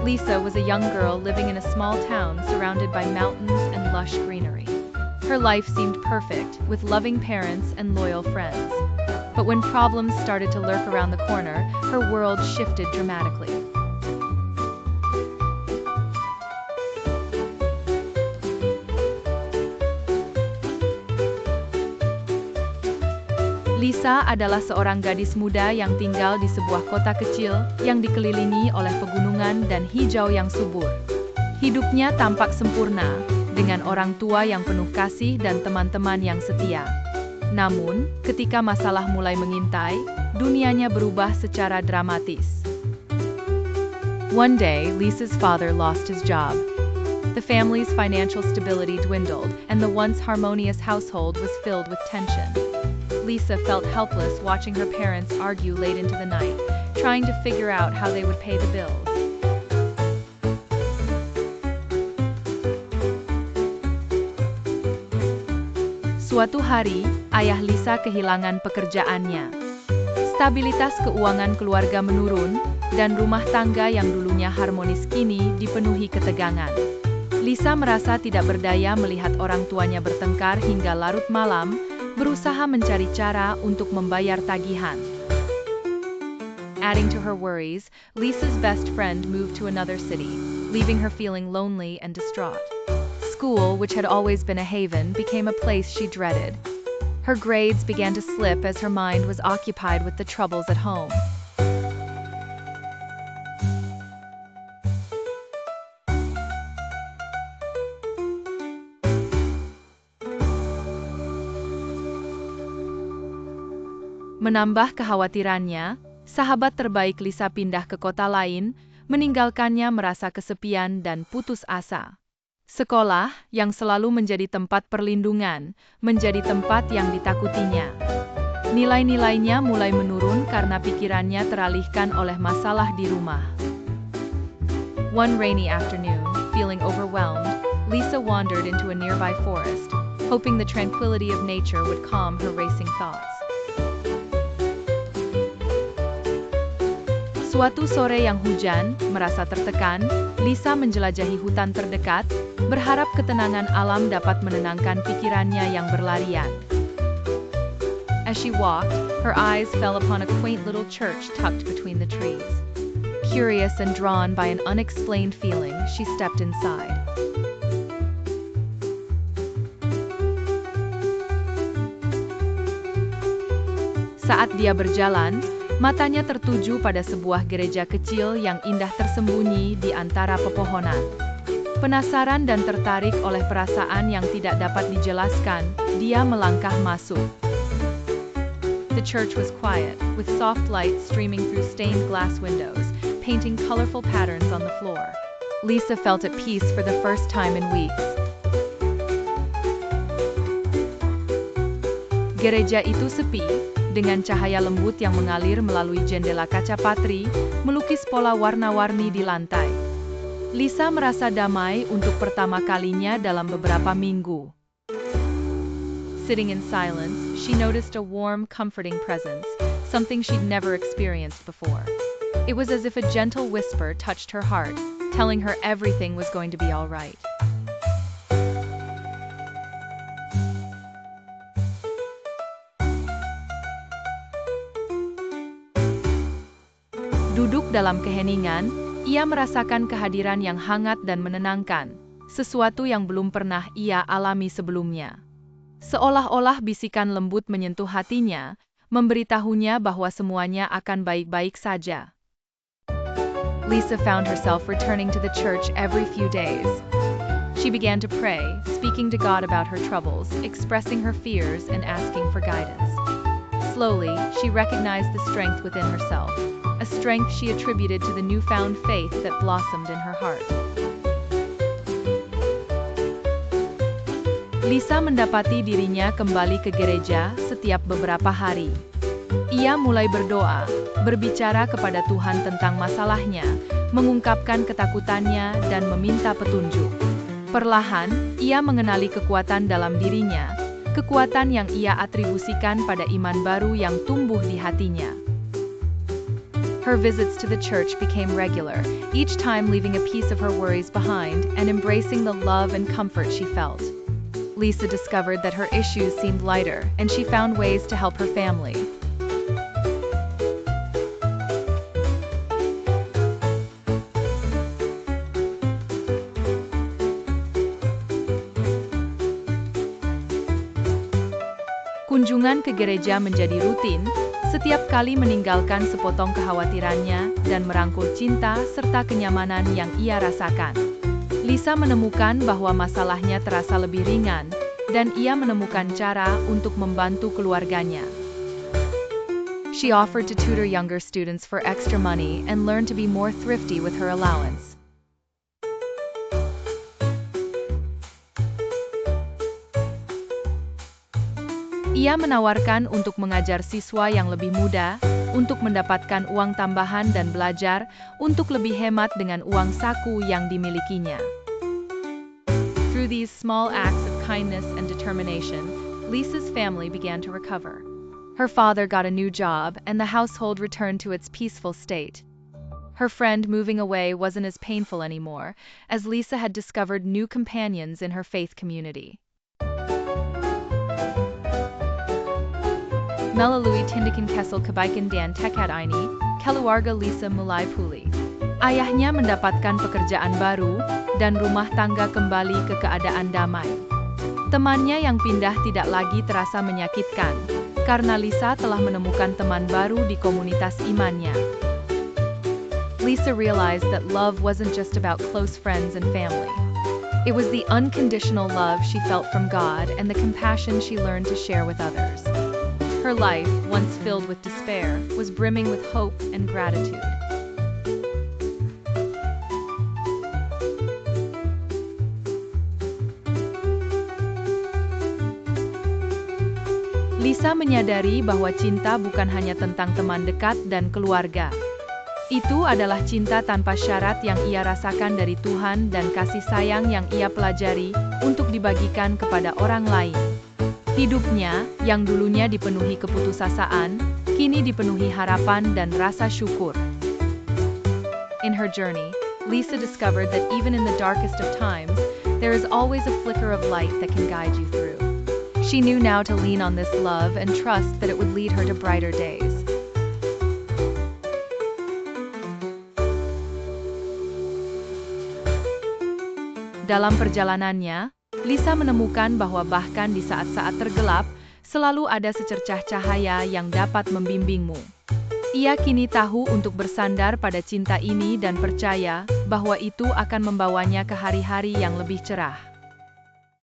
Lisa was a young girl living in a small town surrounded by mountains and lush greenery. Her life seemed perfect, with loving parents and loyal friends. But when problems started to lurk around the corner, her world shifted dramatically. Lisa adalah seorang gadis muda yang tinggal di sebuah kota kecil yang dikelilingi oleh pegunungan dan hijau yang subur. Hidupnya tampak sempurna, dengan orang tua yang penuh kasih dan teman-teman yang setia. Namun, ketika masalah mulai mengintai, dunianya berubah secara dramatis. One day, Lisa's father lost his job. The family's financial stability dwindled, and the once harmonious household was filled with tension. Lisa felt helpless watching her parents argue late into the night, trying to figure out how they would pay the bills. Suatu hari, ayah Lisa kehilangan pekerjaannya. Stabilitas keuangan keluarga menurun, dan rumah tangga yang dulunya harmonis kini dipenuhi ketegangan. Lisa merasa tidak berdaya melihat orang tuanya bertengkar hingga larut malam, berusaha mencari cara untuk membayar tagihan. Adding to her worries, Lisa's best friend moved to another city, leaving her feeling lonely and distraught. School, which had always been a haven, became a place she dreaded. Her grades began to slip as her mind was occupied with the troubles at home. Menambah kekhawatirannya, sahabat terbaik Lisa pindah ke kota lain, meninggalkannya merasa kesepian dan putus asa. Sekolah, yang selalu menjadi tempat perlindungan, menjadi tempat yang ditakutinya. Nilai-nilainya mulai menurun karena pikirannya teralihkan oleh masalah di rumah. One rainy afternoon, feeling overwhelmed, Lisa wandered into a nearby forest, hoping the tranquility of nature would calm her racing thoughts. Suatu sore yang hujan, merasa tertekan, Lisa menjelajahi hutan terdekat, berharap ketenangan alam dapat menenangkan pikirannya yang berlarian. As she walked, her eyes fell upon a quaint little church tucked between the trees. Curious and drawn by an unexplained feeling, she stepped inside. Saat dia berjalan, matanya tertuju pada sebuah gereja kecil yang indah tersembunyi di antara pepohonan. Penasaran dan tertarik oleh perasaan yang tidak dapat dijelaskan, dia melangkah masuk. The church was quiet, with soft light streaming through stained glass windows, painting colorful patterns on the floor. Lisa felt at peace for the first time in weeks. Gereja itu sepi, dengan cahaya lembut yang mengalir melalui jendela kaca patri, melukis pola warna-warni di lantai. Lisa merasa damai untuk pertama kalinya dalam beberapa minggu. Sitting in silence, she noticed a warm, comforting presence, something she'd never experienced before. It was as if a gentle whisper touched her heart, telling her everything was going to be all right. Duduk dalam keheningan, ia merasakan kehadiran yang hangat dan menenangkan, sesuatu yang belum pernah ia alami sebelumnya. Seolah-olah bisikan lembut menyentuh hatinya, memberitahunya bahwa semuanya akan baik-baik saja. Lisa found herself returning to the church every few days. She began to pray, speaking to God about her troubles, expressing her fears and asking for guidance. Slowly, she recognized the strength within herself, a strength she attributed to the newfound faith that blossomed in her heart. Lisa mendapati dirinya kembali ke gereja setiap beberapa hari. Ia mulai berdoa, berbicara kepada Tuhan tentang masalahnya, mengungkapkan ketakutannya dan meminta petunjuk. Perlahan, ia mengenali kekuatan dalam dirinya, kekuatan yang ia atribusikan pada iman baru yang tumbuh di hatinya. Her visits to the church became regular, each time leaving a piece of her worries behind and embracing the love and comfort she felt. Lisa discovered that her issues seemed lighter, and she found ways to help her family. Kunjungan ke gereja menjadi rutin, setiap kali meninggalkan sepotong kekhawatirannya dan merangkul cinta serta kenyamanan yang ia rasakan. Lisa menemukan bahwa masalahnya terasa lebih ringan, dan ia menemukan cara untuk membantu keluarganya. She offered to tutor younger students for extra money and learned to be more thrifty with her allowance. Ia menawarkan untuk mengajar siswa yang lebih muda, untuk mendapatkan uang tambahan dan belajar, untuk lebih hemat dengan uang saku yang dimilikinya. Through these small acts of kindness and determination, Lisa's family began to recover. Her father got a new job, and the household returned to its peaceful state. Her friend moving away wasn't as painful anymore, as Lisa had discovered new companions in her faith community. Melalui tindakan kesal kebaikan dan tekad ini, keluarga Lisa mulai pulih. Ayahnya mendapatkan pekerjaan baru, dan rumah tangga kembali ke keadaan damai. Temannya yang pindah tidak lagi terasa menyakitkan, karena Lisa telah menemukan teman baru di komunitas imannya. Lisa realized that love wasn't just about close friends and family. It was the unconditional love she felt from God and the compassion she learned to share with others. Her life, once filled with despair, was brimming with hope and gratitude. Lisa menyadari bahwa cinta bukan hanya tentang teman dekat dan keluarga. Itu adalah cinta tanpa syarat yang ia rasakan dari Tuhan dan kasih sayang yang ia pelajari untuk dibagikan kepada orang lain. Hidupnya, yang dulunya dipenuhi keputusasaan, kini dipenuhi harapan dan rasa syukur. In her journey, Lisa discovered that even in the darkest of times, there is always a flicker of light that can guide you through. She knew now to lean on this love and trust that it would lead her to brighter days. Dalam perjalanannya, Lisa menemukan bahwa bahkan di saat-saat tergelap, selalu ada secercah cahaya yang dapat membimbingmu. Ia kini tahu untuk bersandar pada cinta ini dan percaya bahwa itu akan membawanya ke hari-hari yang lebih cerah.